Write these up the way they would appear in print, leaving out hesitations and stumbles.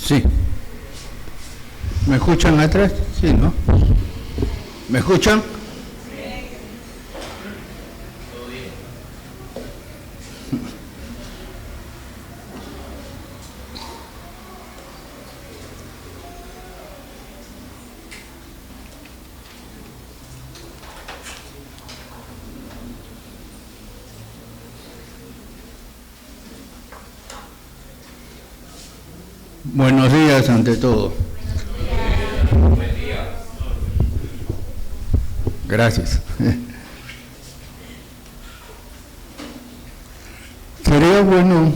Sí. ¿Me escuchan atrás? Sí, ¿no? ¿Me escuchan? Buenos días ante todo. Buen día. Gracias. Sería bueno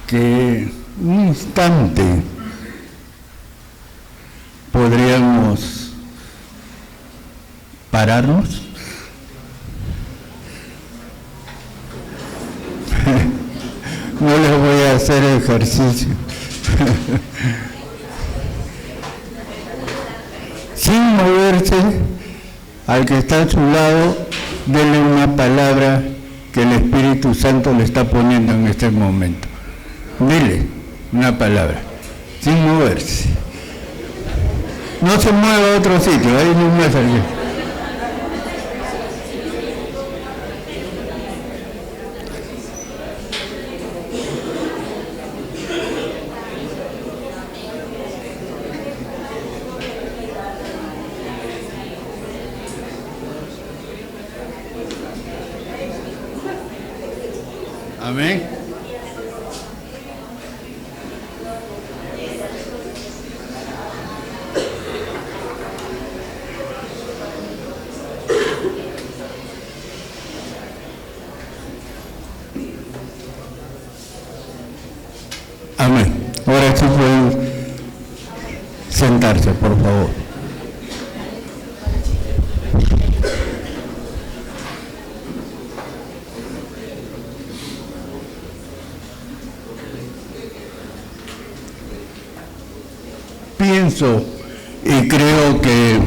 que un instante podríamos pararnos. No les voy a hacer ejercicio. Sin moverse, al que está a su lado, denle una palabra que el Espíritu Santo le está poniendo en este momento. Dile una palabra, sin moverse. No se mueva a otro sitio, ahí no me salió. Amén. Amén. Ahora sí pueden sentarse, por favor. Pienso y creo que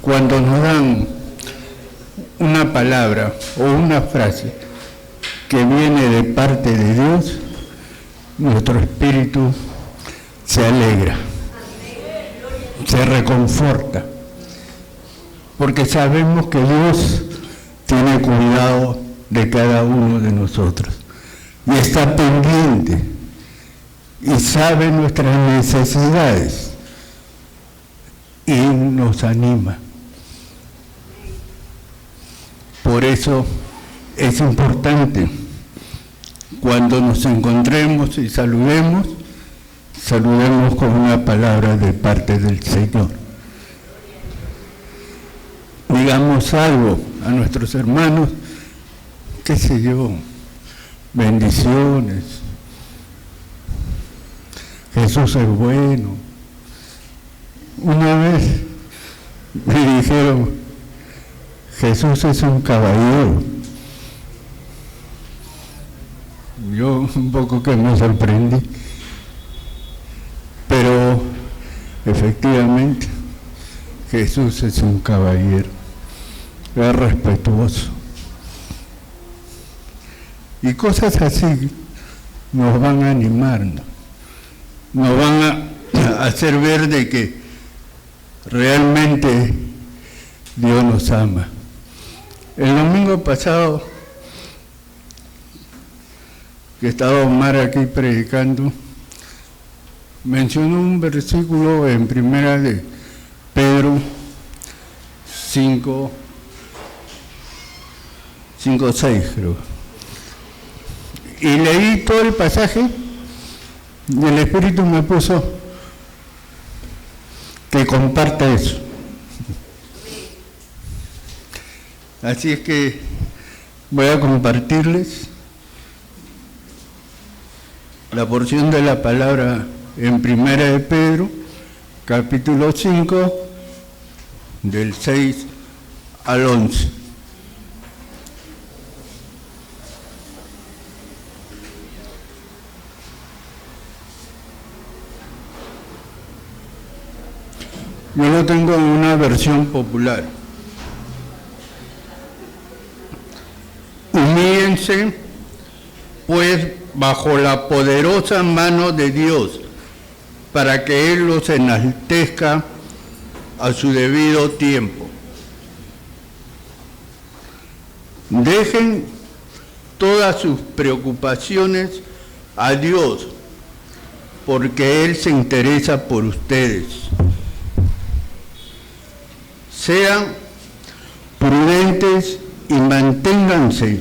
cuando nos dan una palabra o una frase que viene de parte de Dios, nuestro espíritu se alegra, se reconforta, porque sabemos que Dios tiene cuidado de cada uno de nosotros y está pendiente y sabe nuestras necesidades y nos anima. Por eso es importante cuando nos encontremos y saludemos con una palabra de parte del Señor. Digamos algo a nuestros hermanos, qué sé yo, bendiciones. Jesús es bueno. Una vez me dijeron, Jesús es un caballero. Yo un poco que me sorprendí, pero efectivamente Jesús es un caballero, es respetuoso. Y cosas así nos van a animar, nos van a hacer ver de que realmente Dios nos ama. El domingo pasado, que estaba Omar aquí predicando, mencionó un versículo en primera de Pedro 5:6 creo. Y leí todo el pasaje y el Espíritu me puso que comparta eso. Así es que voy a compartirles la porción de la palabra en primera de Pedro, capítulo 5, del 6 al 11. Yo lo tengo en una versión popular. Humíllense, pues, bajo la poderosa mano de Dios, para que Él los enaltezca a su debido tiempo. Dejen todas sus preocupaciones a Dios, porque Él se interesa por ustedes. Sean prudentes y manténganse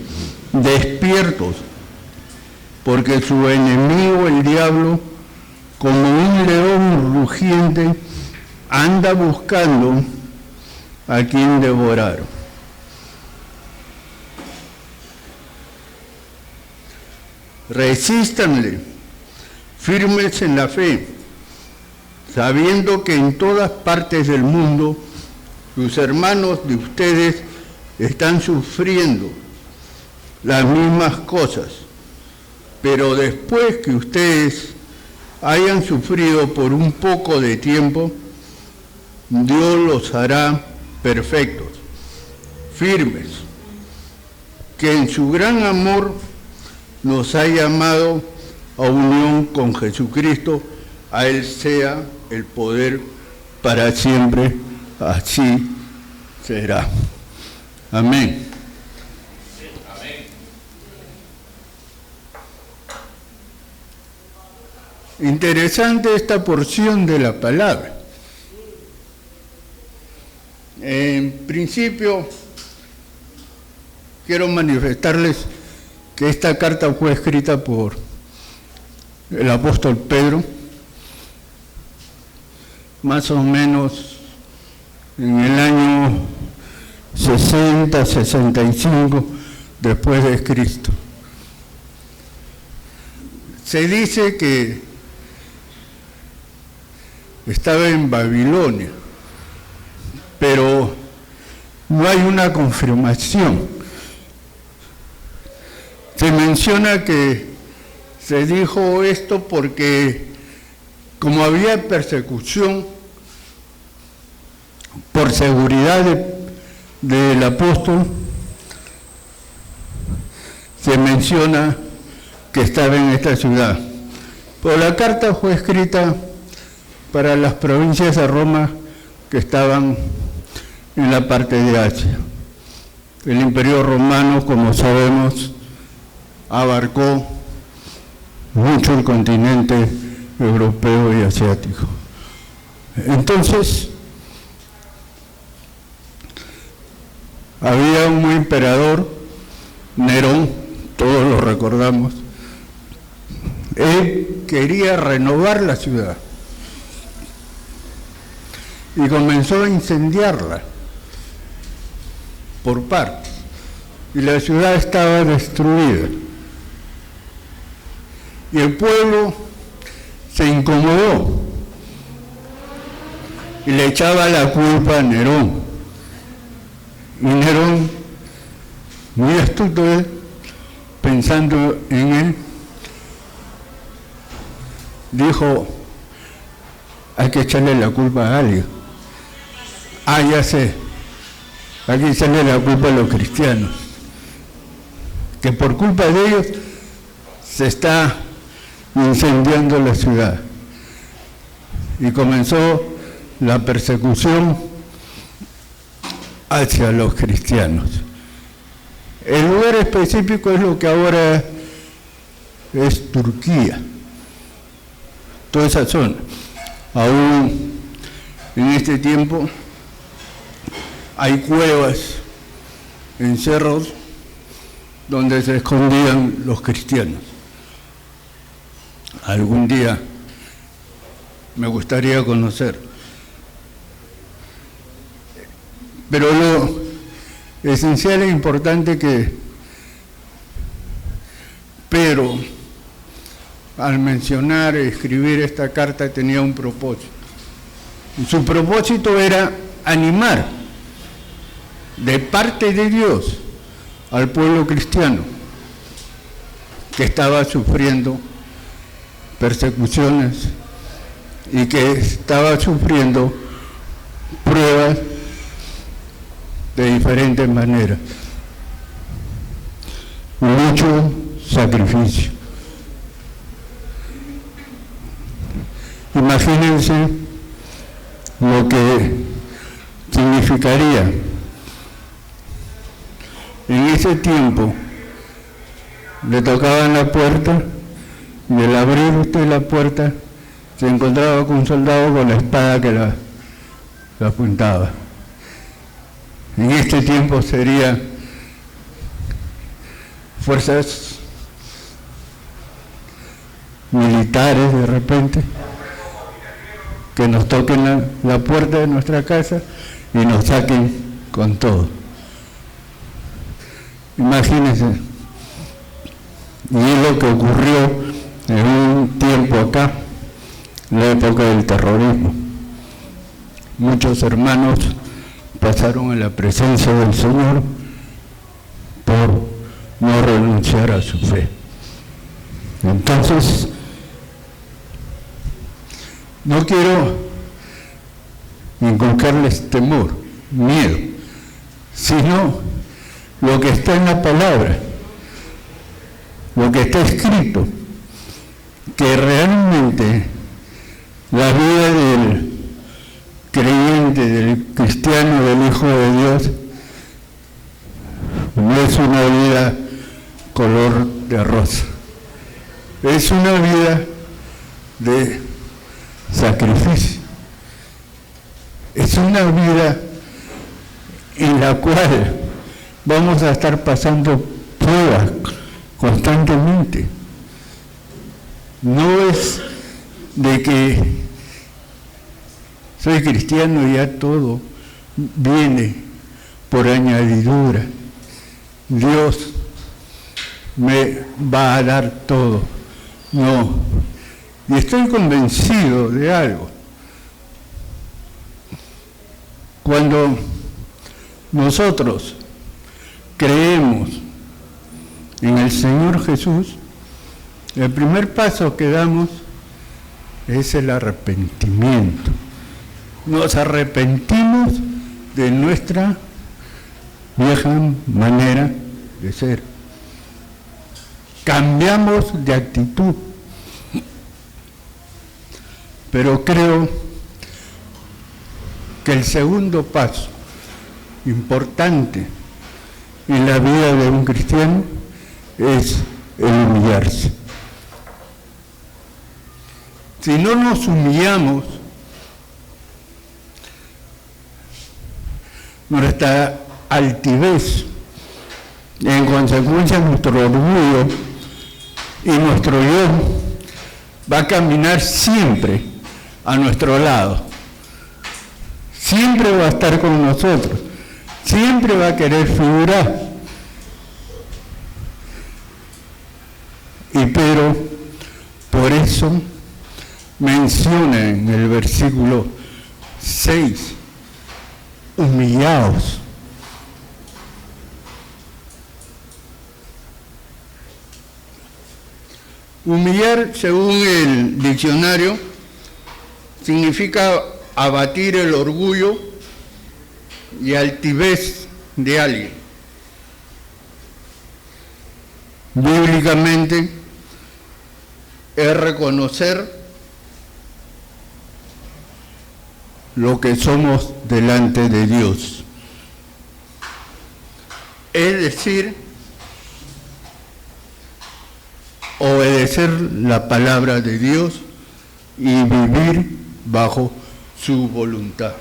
despiertos, porque su enemigo, el diablo, como un león rugiente, anda buscando a quien devorar. Resístanle, firmes en la fe, sabiendo que en todas partes del mundo sus hermanos de ustedes están sufriendo las mismas cosas, pero después que ustedes hayan sufrido por un poco de tiempo, Dios los hará perfectos, firmes, que en su gran amor nos ha llamado a unión con Jesucristo. A Él sea el poder para siempre, así será. Amén. Interesante esta porción de la palabra. En principio, quiero manifestarles que esta carta fue escrita por el apóstol Pedro, más o menos en el año 60-65 después de Cristo. Se dice que estaba en Babilonia, pero no hay una confirmación. Se menciona que se dijo esto porque como había persecución por seguridad del apóstol, se menciona que estaba en esta ciudad. Pero la carta fue escrita para las provincias de Roma que estaban en la parte de Asia. El Imperio Romano, como sabemos, abarcó mucho el continente europeo y asiático. Entonces, había un emperador, Nerón, todos lo recordamos. Él quería renovar la ciudad y comenzó a incendiarla por partes, y la ciudad estaba destruida. Y el pueblo se incomodó y le echaba la culpa a Nerón. Y Nerón, muy astuto él, pensando en él, dijo, hay que echarle la culpa a alguien. Ah, ya sé, hay que echarle la culpa a los cristianos, que por culpa de ellos se está incendiando la ciudad. Y comenzó la persecución hacia los cristianos. El lugar específico es lo que ahora es Turquía, toda esa zona. Aún en este tiempo hay cuevas en cerros donde se escondían los cristianos. Algún día me gustaría conocer. Pero lo esencial e importante que Pedro, al mencionar y escribir esta carta, tenía un propósito. Y su propósito era animar de parte de Dios al pueblo cristiano que estaba sufriendo persecuciones y que estaba sufriendo pruebas de diferentes maneras, mucho sacrificio. Imagínense lo que significaría en ese tiempo. Le tocaban la puerta y al abrir usted la puerta se encontraba con un soldado con la espada que la apuntaba. En este tiempo sería fuerzas militares de repente que nos toquen la puerta de nuestra casa y nos saquen con todo. Imagínense. Y es lo que ocurrió en un tiempo acá, en la época del terrorismo. Muchos hermanos pasaron en la presencia del Señor por no renunciar a su fe. Entonces, no quiero inculcarles temor, miedo, sino lo que está en la palabra, lo que está escrito, que realmente la vida del creyente, del cristiano, del Hijo de Dios, no es una vida color de rosa, es una vida de sacrificio, es una vida en la cual vamos a estar pasando pruebas constantemente. No es de que soy cristiano y ya todo viene por añadidura. Dios me va a dar todo. No. Y estoy convencido de algo. Cuando nosotros creemos en el Señor Jesús, el primer paso que damos es el arrepentimiento. Nos arrepentimos de nuestra vieja manera de ser. Cambiamos de actitud. Pero creo que el segundo paso importante en la vida de un cristiano es el humillarse. Si no nos humillamos, nuestra altivez, en consecuencia nuestro orgullo y nuestro yo, va a caminar siempre a nuestro lado. Siempre va a estar con nosotros. Siempre va a querer figurar. Y pero, por eso, menciona en el versículo 6, humillaos. Humillar, según el diccionario, significa abatir el orgullo y altivez de alguien. Bíblicamente es reconocer lo que somos delante de Dios. Es decir, obedecer la palabra de Dios y vivir bajo su voluntad.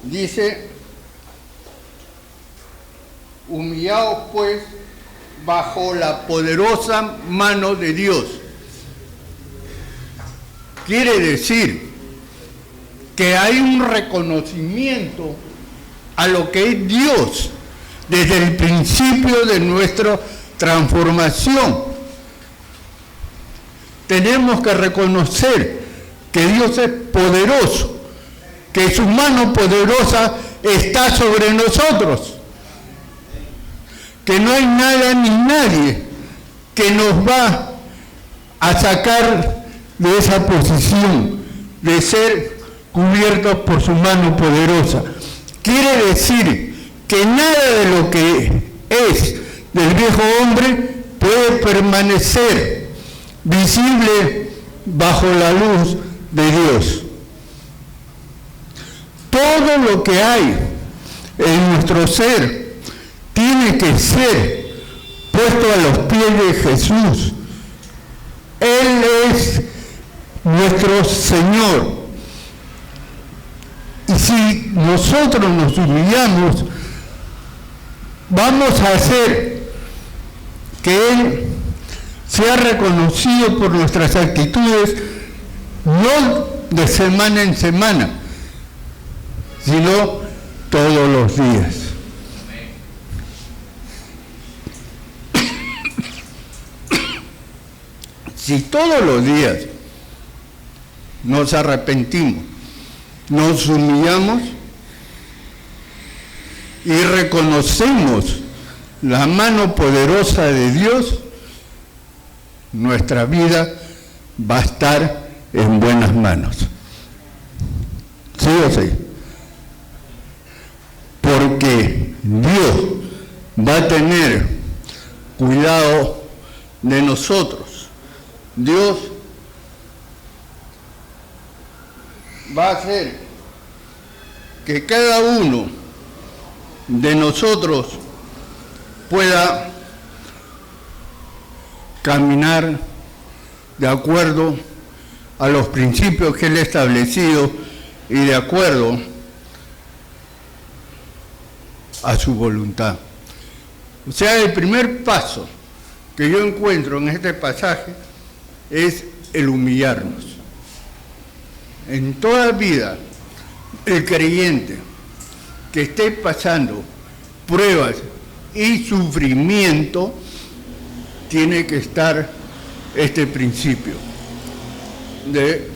Dice, humillaos pues bajo la poderosa mano de Dios. Quiere decir que hay un reconocimiento a lo que es Dios desde el principio de nuestra transformación. Tenemos que reconocer que Dios es poderoso, que su mano poderosa está sobre nosotros, que no hay nada ni nadie que nos va a sacar de esa posición de ser cubiertos por su mano poderosa. Quiere decir que nada de lo que es del viejo hombre puede permanecer visible bajo la luz de Dios. Todo lo que hay en nuestro ser tiene que ser puesto a los pies de Jesús. Él es nuestro Señor. Y si nosotros nos humillamos, vamos a hacer que Él sea reconocido por nuestras actitudes, no de semana en semana, sino todos los días. Si todos los días nos arrepentimos, nos humillamos y reconocemos la mano poderosa de Dios, nuestra vida va a estar en buenas manos. ¿Sí o sí? Porque Dios va a tener cuidado de nosotros. Dios va a hacer que cada uno de nosotros pueda caminar de acuerdo a los principios que Él ha establecido y de acuerdo a su voluntad. O sea, el primer paso que yo encuentro en este pasaje es el humillarnos. En toda vida, el creyente que esté pasando pruebas y sufrimiento, tiene que estar este principio de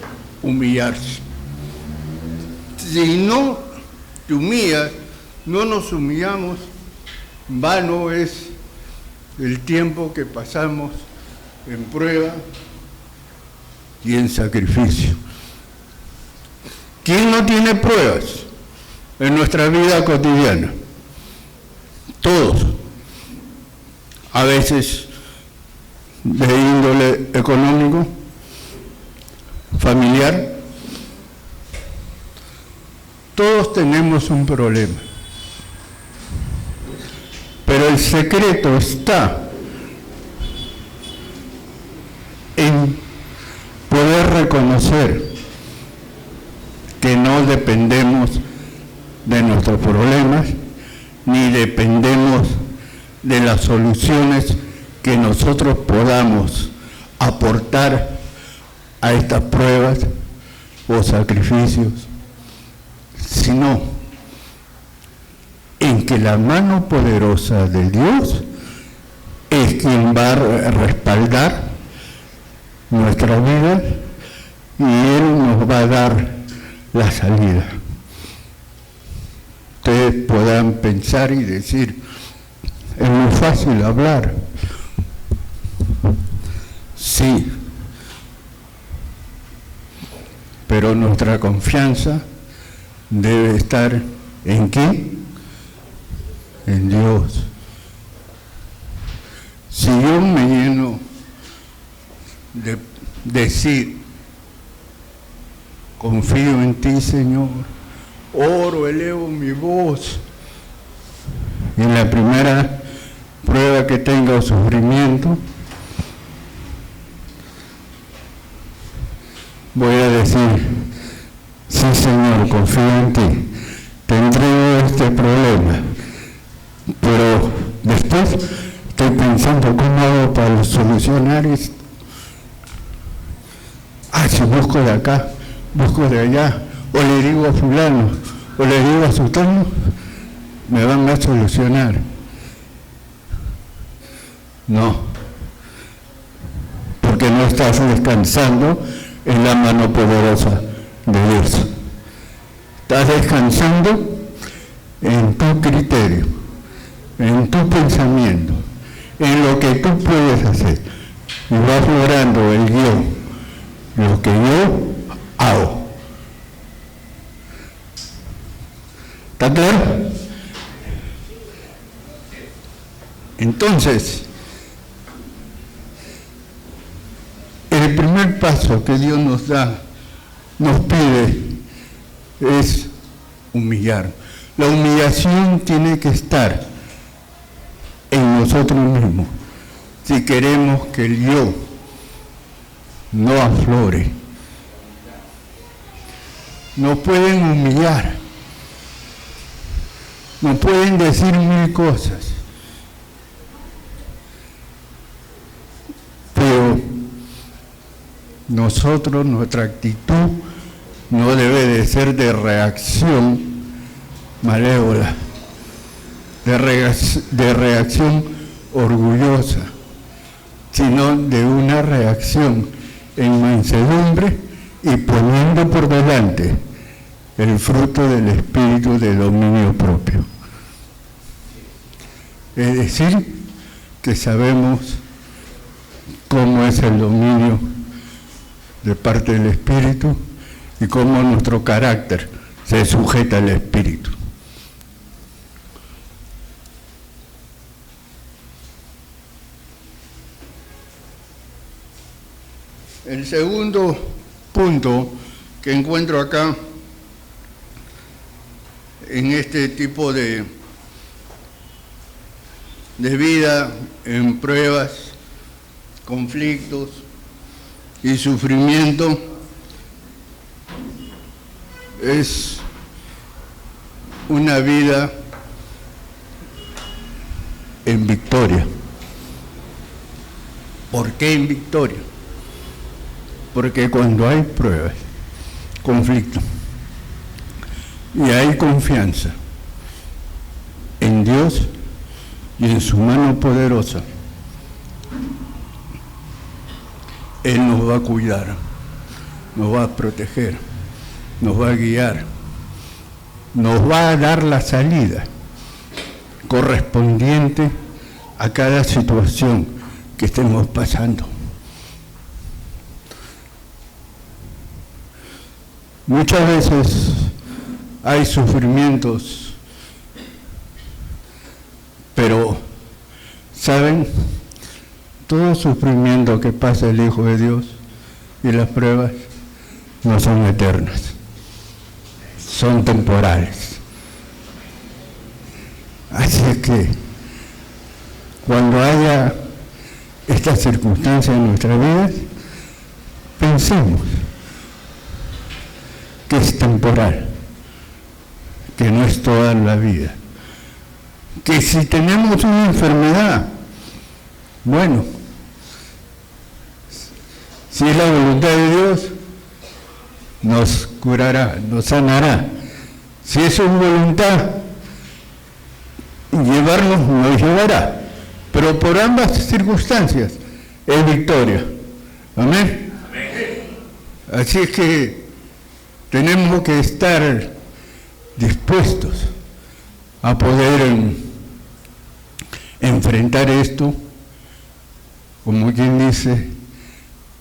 humillarse. Si no te humillas, no nos humillamos, vano es el tiempo que pasamos en prueba y en sacrificio. ¿Quién no tiene pruebas en nuestra vida cotidiana? Todos. A veces de índole económico, familiar. Todos tenemos un problema. Pero el secreto está en poder reconocer que no dependemos de nuestros problemas, ni dependemos de las soluciones que nosotros podamos aportar a estas pruebas o sacrificios, sino en que la mano poderosa de Dios es quien va a respaldar nuestra vida y Él nos va a dar la salida. Ustedes podrán pensar y decir, es muy fácil hablar. Sí, pero nuestra confianza debe estar ¿en qué? En Dios. Si yo me lleno de decir, confío en ti, Señor, oro, elevo mi voz, y en la primera prueba que tenga o sufrimiento, voy a decir, sí, Señor, confío en ti, tendré este problema, pero después estoy pensando cómo hago para solucionar esto. Si busco de acá, busco de allá, o le digo a fulano, o le digo a sultano, me van a solucionar. No, porque no estás descansando en la mano poderosa de Dios. Estás descansando en tu criterio, en tu pensamiento, en lo que tú puedes hacer. Y vas logrando el guión, lo que yo hago. ¿Está claro? Entonces, paso que Dios nos da, nos pide, es humillar. La humillación tiene que estar en nosotros mismos si queremos que el yo no aflore. Nos pueden humillar, nos pueden decir mil cosas, pero nosotros, nuestra actitud no debe de ser de reacción malévola, de reacción orgullosa, sino de una reacción en mansedumbre y poniendo por delante el fruto del espíritu de dominio propio. Es decir, que sabemos cómo es el dominio de parte del espíritu y cómo nuestro carácter se sujeta al espíritu. El segundo punto que encuentro acá en este tipo de vida en pruebas, conflictos y sufrimiento es una vida en victoria. ¿Por qué en victoria? Porque cuando hay pruebas, conflicto, y hay confianza en Dios y en su mano poderosa, Él nos va a cuidar, nos va a proteger, nos va a guiar, nos va a dar la salida correspondiente a cada situación que estemos pasando. Muchas veces hay sufrimientos, pero, ¿saben? Todo sufrimiento que pasa el Hijo de Dios y las pruebas no son eternas, son temporales. Así es que, cuando haya estas circunstancias en nuestra vida, pensemos que es temporal, que no es toda la vida, que si tenemos una enfermedad, bueno, si es la voluntad de Dios, nos curará, nos sanará. Si es su voluntad, llevarnos, nos llevará. Pero por ambas circunstancias es victoria. Amén. Así es que tenemos que estar dispuestos a poder enfrentar esto, como quien dice,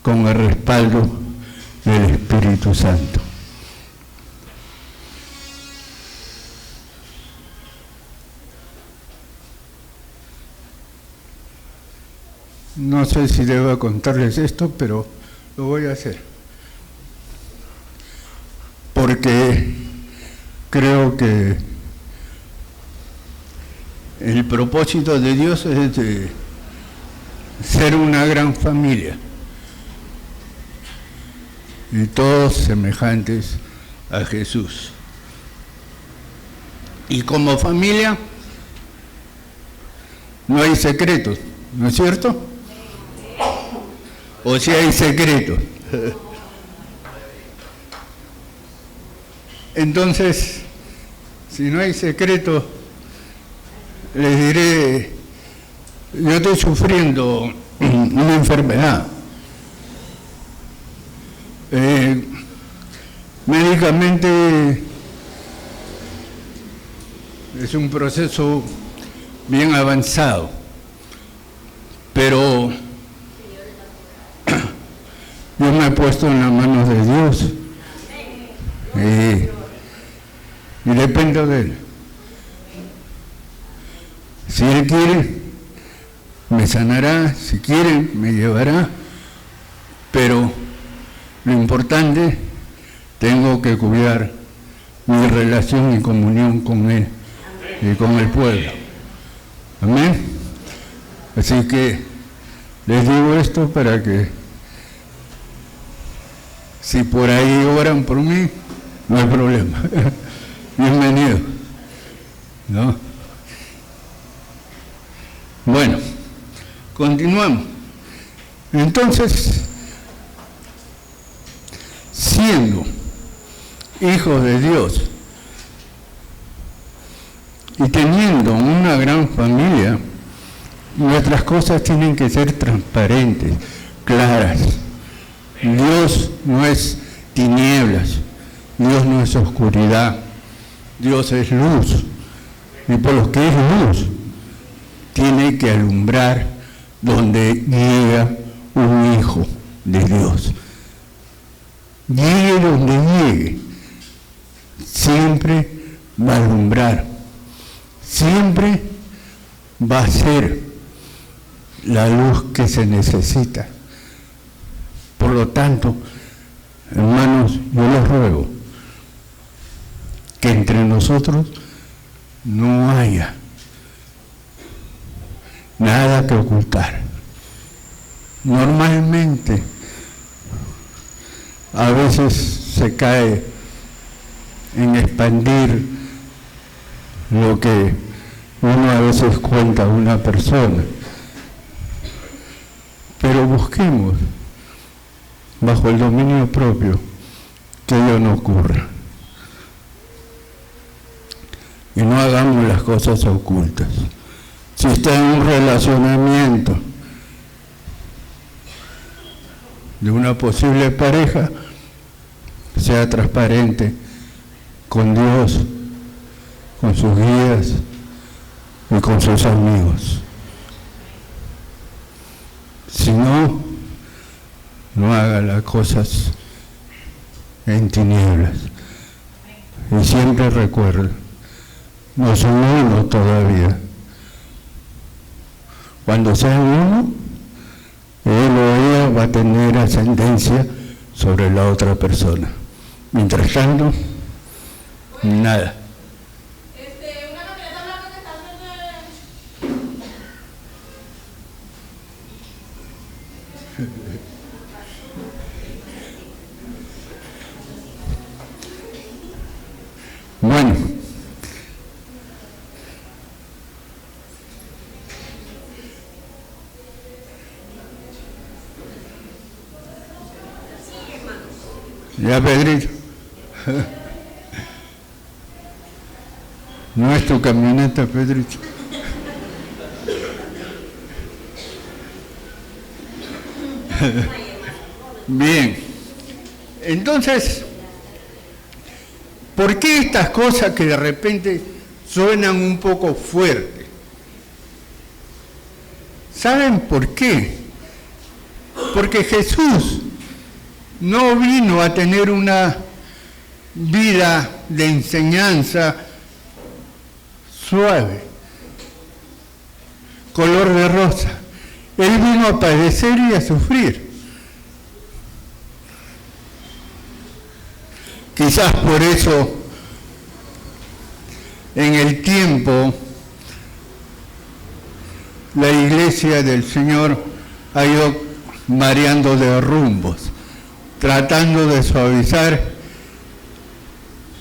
con el respaldo del Espíritu Santo. No sé si debo contarles esto, pero lo voy a hacer. Porque creo que el propósito de Dios es de ser una gran familia y todos semejantes a Jesús. Y como familia no hay secretos, ¿no es cierto? O si hay secretos. Entonces, si no hay secreto, les diré, yo estoy sufriendo una enfermedad. Médicamente es un proceso bien avanzado, pero yo me he puesto en las manos de Dios y dependo de Él. Si Él quiere, me sanará, si quiere, me llevará, pero Lo importante, tengo que cuidar mi relación y comunión con Él y con el pueblo. Amén. Así que les digo esto para que, si por ahí oran por mí, no hay problema. Bienvenido. ¿No? Bueno, continuamos. Entonces, siendo hijos de Dios y teniendo una gran familia, nuestras cosas tienen que ser transparentes, claras. Dios no es tinieblas, Dios no es oscuridad, Dios es luz. Y por lo que es luz, tiene que alumbrar donde llega un hijo de Dios. Llegue donde llegue, siempre va a alumbrar, siempre va a ser la luz que se necesita. Por lo tanto, hermanos, yo les ruego que entre nosotros no haya nada que ocultar. Normalmente, a veces se cae en expandir lo que uno a veces cuenta a una persona. Pero busquemos, bajo el dominio propio, que ello no ocurra. Y no hagamos las cosas ocultas. Si está en un relacionamiento de una posible pareja, sea transparente con Dios, con sus guías y con sus amigos. Si no, no haga las cosas en tinieblas. Y siempre recuerde, no son uno todavía. Cuando sean uno, él o ella va a tener ascendencia sobre la otra persona. Mientras tanto, nada. Bueno, ya Pedrito, no es tu camioneta, Pedrito. Bien, entonces, ¿por qué estas cosas que de repente suenan un poco fuertes? ¿Saben por qué? Porque Jesús no vino a tener una vida de enseñanza suave, color de rosa. Él vino a padecer y a sufrir. Quizás por eso en el tiempo la iglesia del Señor ha ido variando de rumbos, tratando de suavizar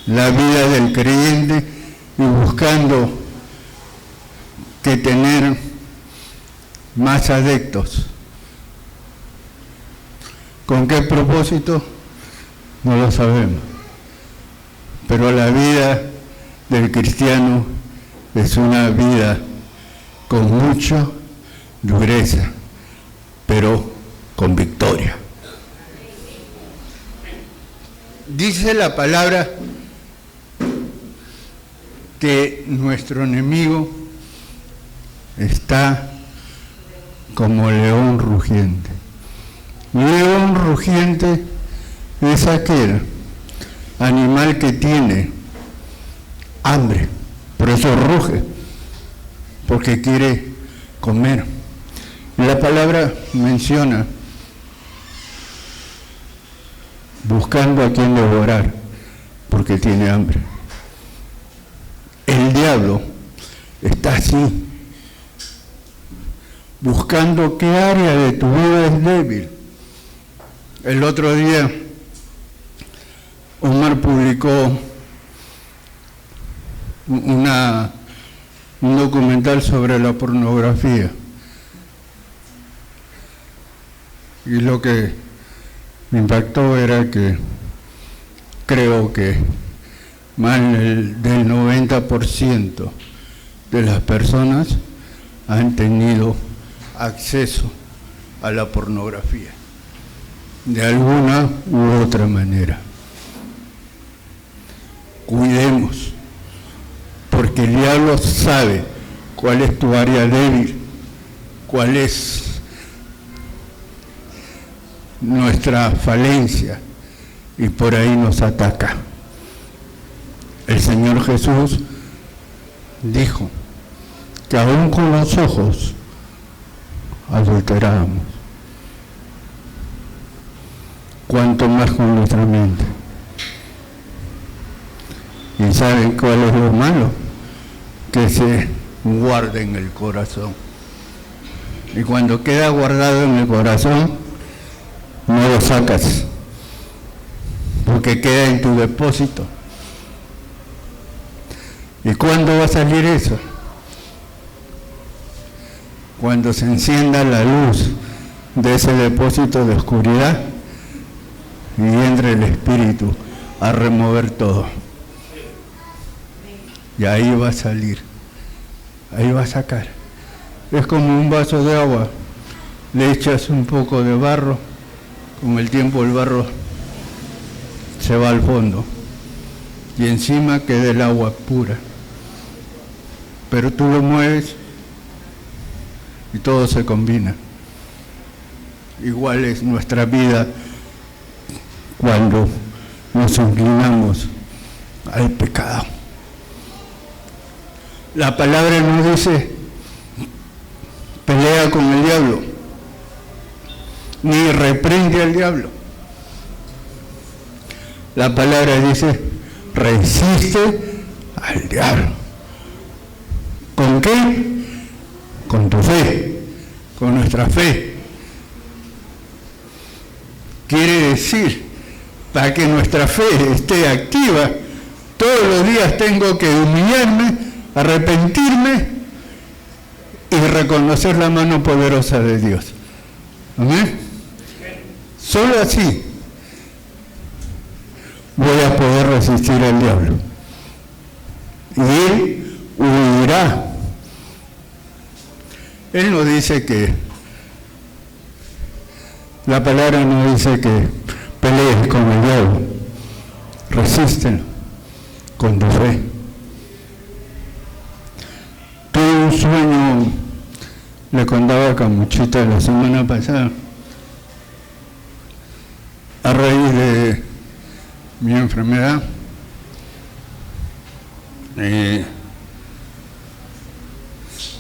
la vida del creyente y buscando que tener más adeptos. ¿Con qué propósito? No lo sabemos. Pero la vida del cristiano es una vida con mucha dureza, pero con victoria. Dice la palabra que nuestro enemigo está como león rugiente. León rugiente es aquel animal que tiene hambre, por eso ruge, porque quiere comer. La palabra menciona buscando a quien devorar, porque tiene hambre. El diablo está así, buscando qué área de tu vida es débil. El otro día, Omar publicó un documental sobre la pornografía. Y lo que me impactó era que creo que más del 90% de las personas han tenido acceso a la pornografía, de alguna u otra manera. Cuidemos, porque el diablo sabe cuál es tu área débil, cuál es nuestra falencia, y por ahí nos ataca. El Señor Jesús dijo que aún con los ojos adulterábamos, cuanto más con nuestra mente. ¿Y saben cuál es lo malo? Que se guarda en el corazón. Y cuando queda guardado en el corazón, no lo sacas, porque queda en tu depósito. ¿Y cuándo va a salir eso? Cuando se encienda la luz de ese depósito de oscuridad y entre el Espíritu a remover todo. Y ahí va a salir, ahí va a sacar. Es como un vaso de agua, le echas un poco de barro, con el tiempo el barro se va al fondo y encima queda el agua pura. Pero tú lo mueves y todo se combina. Igual es nuestra vida cuando nos inclinamos al pecado. La palabra nos dice, pelea con el diablo, ni reprende al diablo. La palabra dice, resiste al diablo. ¿Con qué? Con tu fe, con nuestra fe. Quiere decir, para que nuestra fe esté activa, todos los días tengo que humillarme, arrepentirme y reconocer la mano poderosa de Dios. ¿Amén? Solo así voy a poder resistir al diablo. Y él huirá. Él no dice que, la palabra no dice que pelees con el diablo. Resístelo con tu fe. Tuve un sueño, le contaba a Camuchita la semana pasada, a raíz de mi enfermedad.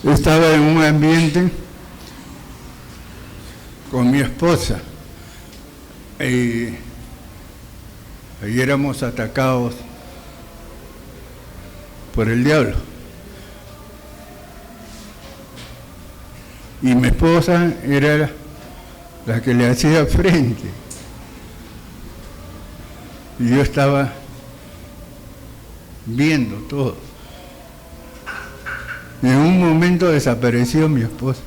Estaba en un ambiente con mi esposa y éramos atacados por el diablo. Y mi esposa era la que le hacía frente. Y yo estaba viendo todo. En un momento desapareció mi esposa.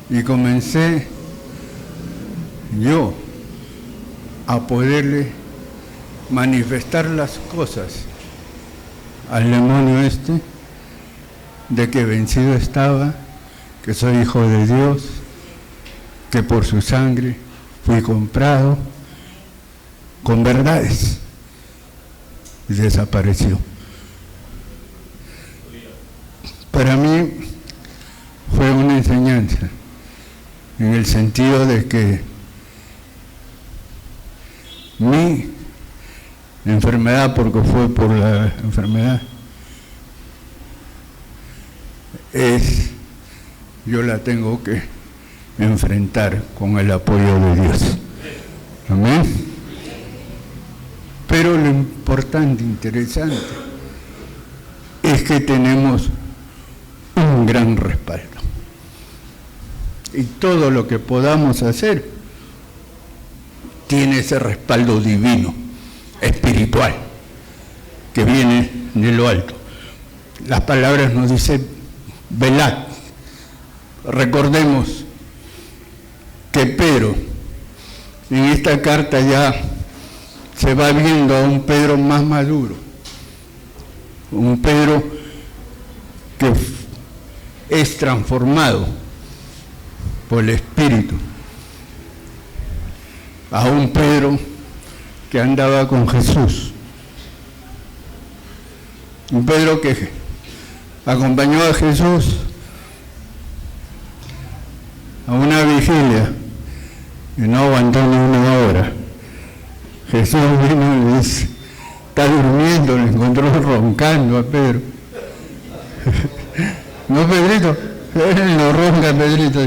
Y comencé yo a poderle manifestar las cosas al demonio este, de que vencido estaba, que soy hijo de Dios, que por su sangre fui comprado, con verdades. Y desapareció. Para mí fue una enseñanza, en el sentido de que mi enfermedad, porque fue por la enfermedad, yo la tengo que enfrentar con el apoyo de Dios. Amén. Pero lo importante, interesante, es que tenemos un gran respaldo. Y todo lo que podamos hacer tiene ese respaldo divino, espiritual, que viene de lo alto. Las palabras nos dicen, velad. Recordemos que Pedro, en esta carta ya se va viendo a un Pedro más maduro, un Pedro que es transformado por el Espíritu, a un Pedro que andaba con Jesús, un Pedro que acompañó a Jesús a una vigilia y no aguantó ni una hora. Jesús vino y le dice, está durmiendo, le encontró roncando a Pedro. No, Pedrito, no ronca Pedrito.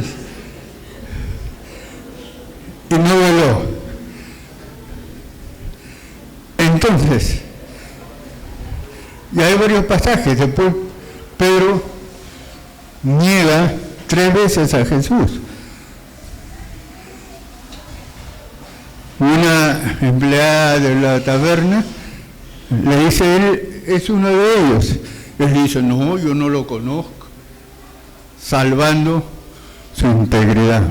Y no veló. Entonces, y hay varios pasajes, después Pedro niega 3 veces a Jesús. Una empleada de la taberna le dice, él es uno de ellos. Él dice, no, yo no lo conozco, salvando su integridad.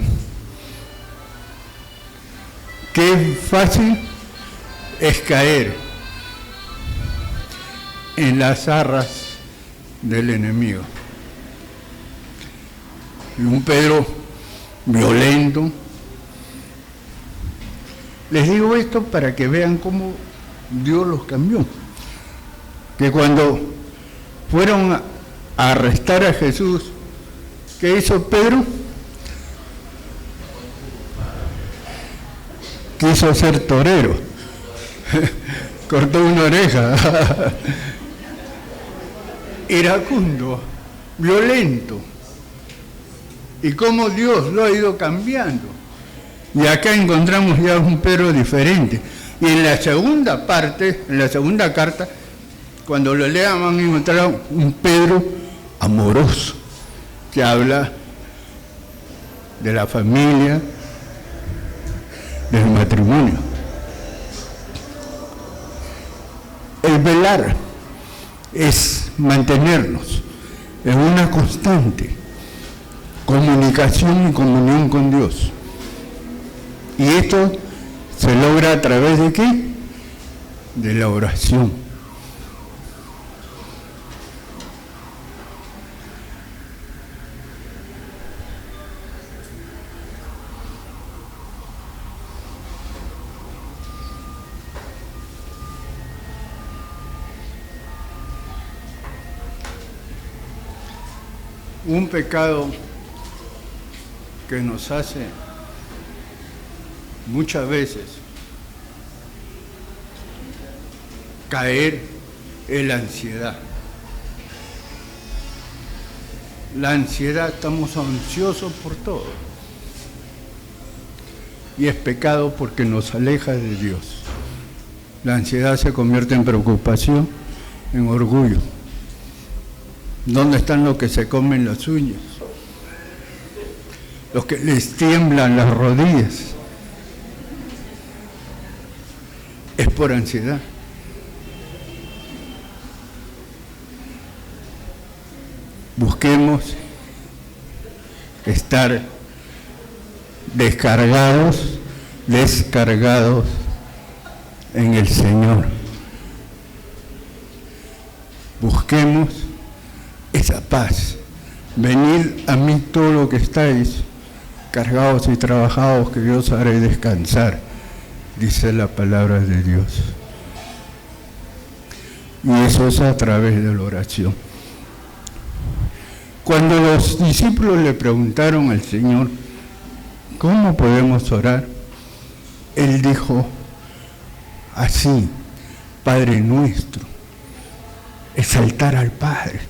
Qué fácil es caer en las garras del enemigo. Y un Pedro violento. Les digo esto para que vean cómo Dios los cambió. Que cuando fueron a arrestar a Jesús, ¿qué hizo Pedro? Quiso ser torero. Cortó una oreja. Iracundo, violento. Y cómo Dios lo ha ido cambiando. Y acá encontramos ya un Pedro diferente. Y en la segunda parte, en la segunda carta, cuando lo lean van a encontrar un Pedro amoroso, que habla de la familia, del matrimonio. El velar es mantenernos en una constante comunicación y comunión con Dios. Y esto se logra a través de ¿qué? De la oración. Un pecado que nos hace muchas veces caer en la ansiedad. La ansiedad, estamos ansiosos por todo. Y es pecado porque nos aleja de Dios. La ansiedad se convierte en preocupación, en orgullo. ¿Dónde están los que se comen las uñas? Los que les tiemblan las rodillas. Es por ansiedad. Busquemos estar descargados en el Señor. Busquemos esa paz. Venid a mí todo lo que estáis cargados y trabajados, que yo os haré descansar, dice la palabra de Dios. Y eso es a través de la oración. Cuando los discípulos le preguntaron al Señor, ¿cómo podemos orar? Él dijo, así, Padre nuestro, exaltar al Padre.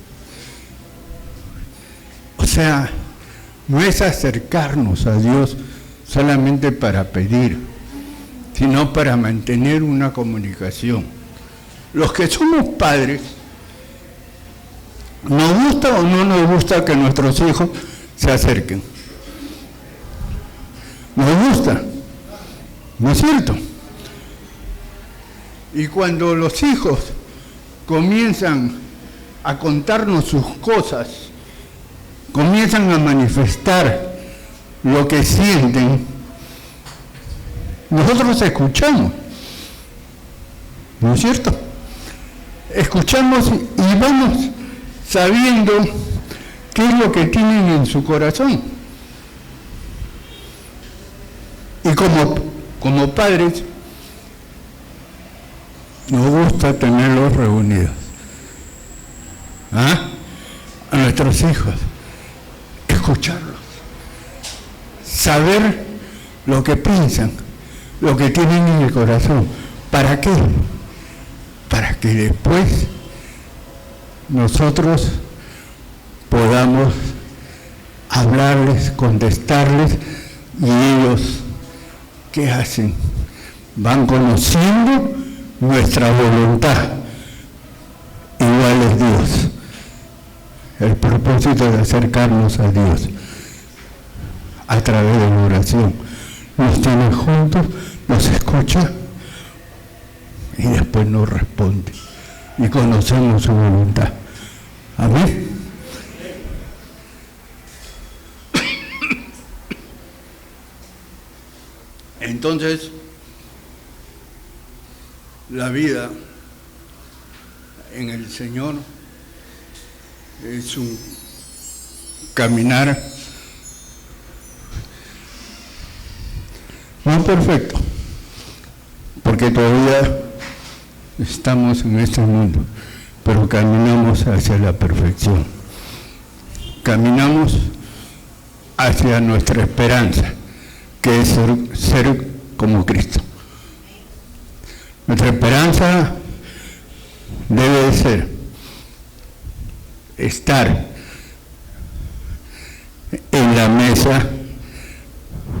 O sea, no es acercarnos a Dios solamente para pedir, sino para mantener una comunicación. Los que somos padres, ¿nos gusta o no nos gusta que nuestros hijos se acerquen? Nos gusta, ¿no es cierto? Y cuando los hijos comienzan a contarnos sus cosas, comienzan a manifestar lo que sienten, nosotros escuchamos, ¿no es cierto? Escuchamos y vamos sabiendo qué es lo que tienen en su corazón. Y como padres, nos gusta tenerlos reunidos. A nuestros hijos, escucharlos, saber lo que piensan, lo que tienen en el corazón. ¿Para qué? Para que después nosotros podamos hablarles, contestarles, y ellos, ¿qué hacen? Van conociendo nuestra voluntad. Igual es Dios. El propósito de acercarnos a Dios a través de la oración. Nos tiene juntos, nos escucha y después nos responde. Y conocemos su voluntad. Amén. Entonces, la vida en el Señor es un caminar no perfecto, porque todavía estamos en este mundo, pero caminamos hacia la perfección. Caminamos hacia nuestra esperanza, que es ser como Cristo. Nuestra esperanza debe de ser estar en la mesa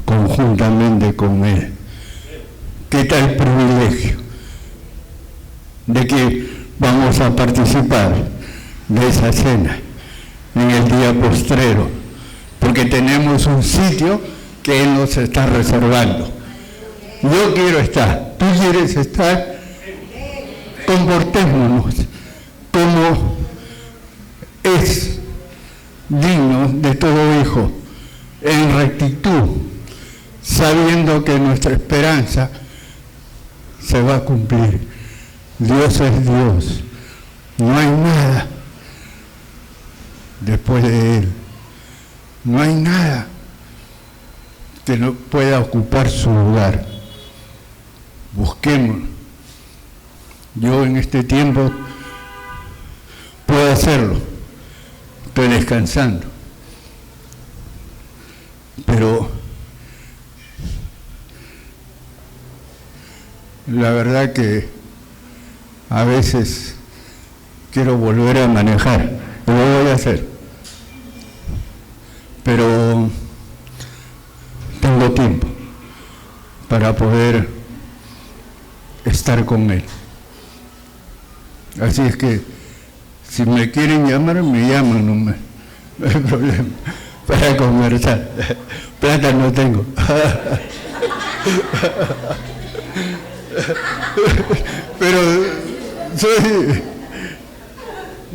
conjuntamente con Él. ¿Qué tal privilegio de que vamos a participar de esa cena en el día postrero? Porque tenemos un sitio que Él nos está reservando. Yo quiero estar, tú quieres estar, comportémonos como es digno de todo hijo, en rectitud, sabiendo que nuestra esperanza se va a cumplir. Dios es Dios, no hay nada después de Él, no hay nada que no pueda ocupar su lugar. Busquemos. Yo en este tiempo puedo hacerlo, estoy descansando, pero la verdad que a veces quiero volver a manejar, lo voy a hacer, pero tengo tiempo para poder estar con Él. Así es que si me quieren llamar, me llaman nomás, no hay problema, para conversar. Plata no tengo. Pero soy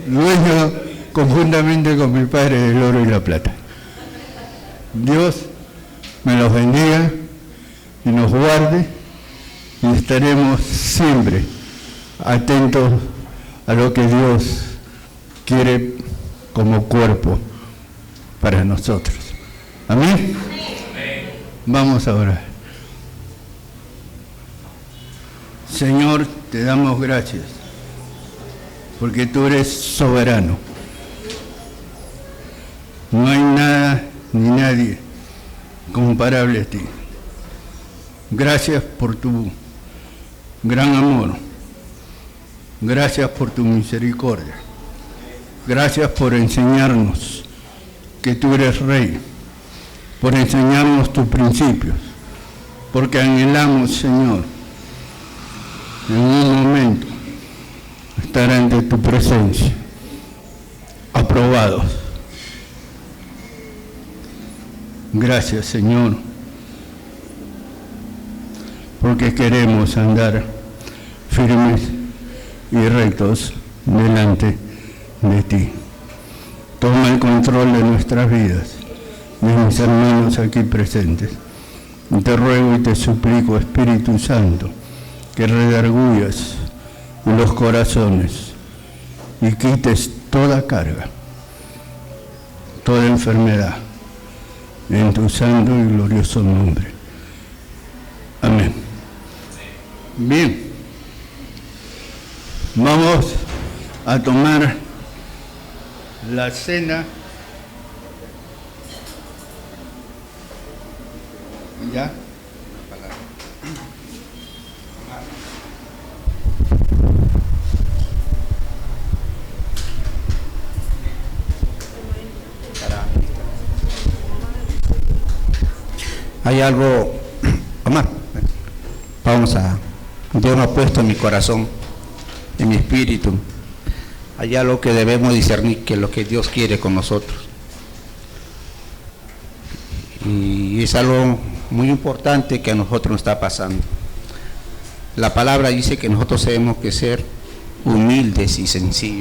dueño conjuntamente con mi Padre del oro y la plata. Dios me los bendiga y nos guarde, y estaremos siempre atentos a lo que Dios quiere como cuerpo para nosotros. Amén. Vamos a orar. Señor, te damos gracias porque tú eres soberano. No hay nada ni nadie comparable a ti. Gracias por tu gran amor. Gracias por tu misericordia. Gracias por enseñarnos que tú eres Rey por enseñarnos tus principios, porque anhelamos, Señor, en un momento estar ante tu presencia, aprobados. Gracias, Señor, porque queremos andar firmes y rectos delante de ti. Toma el control de nuestras vidas, de mis hermanos aquí presentes. Y te ruego y te suplico, Espíritu Santo, que redargullas los corazones y quites toda carga, toda enfermedad, en tu santo y glorioso nombre. Amén. Bien, vamos a tomar la cena. ¿Ya? Hay algo, Omar, Dios me ha puesto en mi corazón, en mi espíritu. Hay algo que debemos discernir, que es lo que Dios quiere con nosotros. Y es algo muy importante que a nosotros nos está pasando. La palabra dice que nosotros tenemos que ser humildes y sencillos.